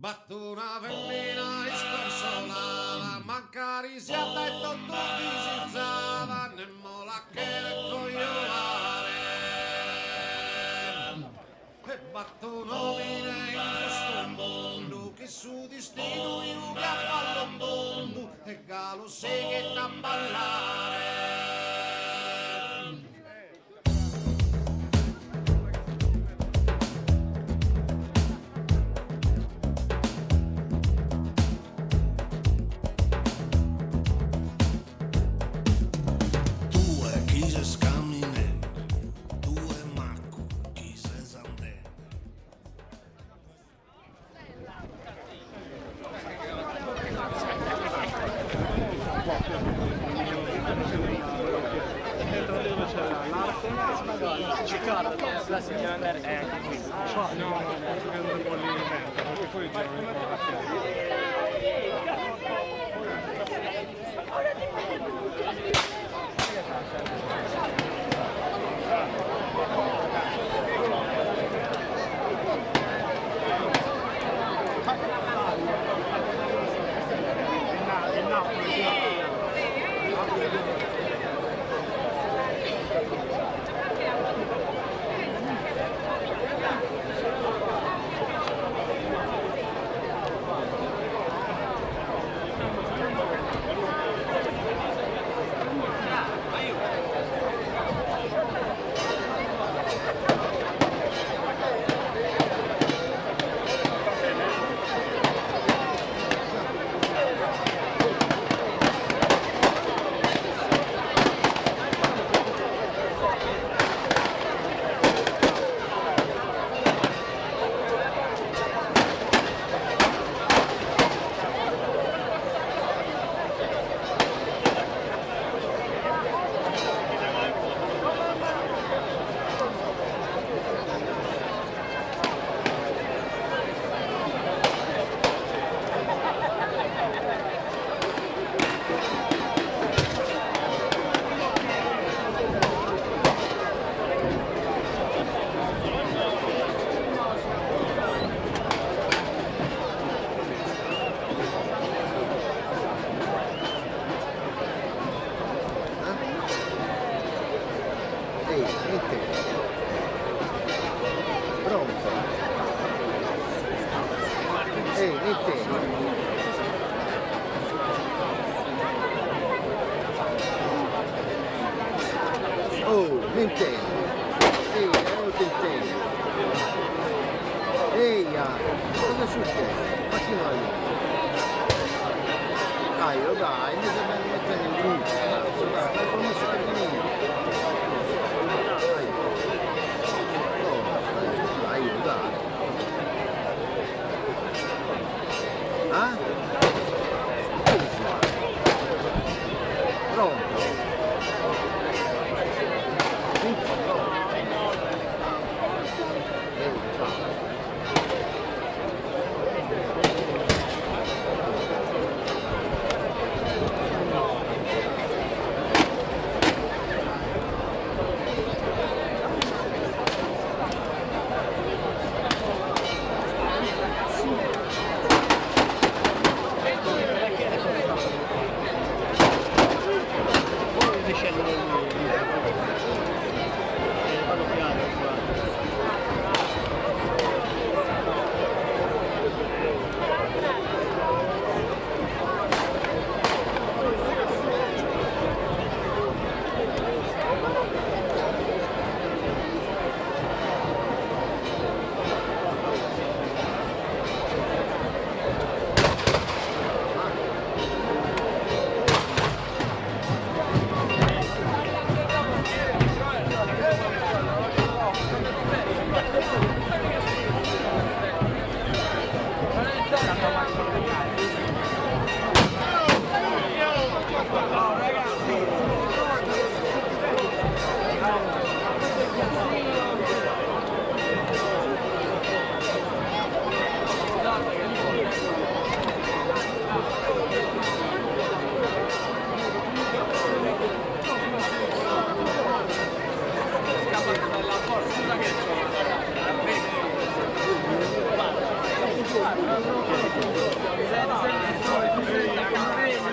Batto una femmina ispersonata, mancari si ha detto tu disizzava, nemmo la che cogliolare. E batto un omine in questo mondo, che su destino io che a un mondo, e galo seghetta a ballare. Riccardo, che la signora andare è anche qui. No, perché vuole inventare, perché poi cosa succede? Ma chi non dai, mi sembra di mettere in gruppo, dai, non mi sa di niente. Dai. Ah? Pronto?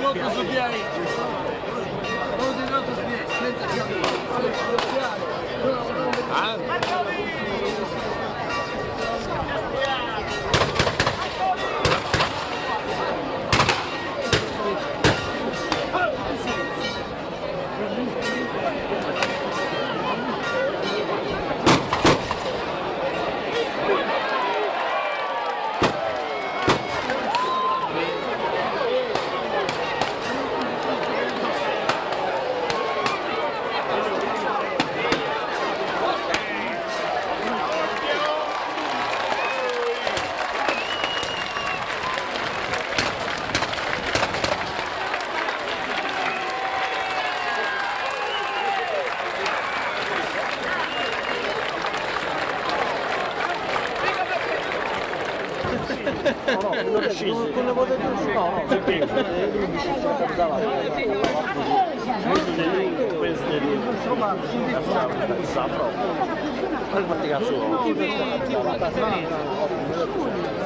Molto su piedi. Con le votazioni no, perché? Questo è il cazzo.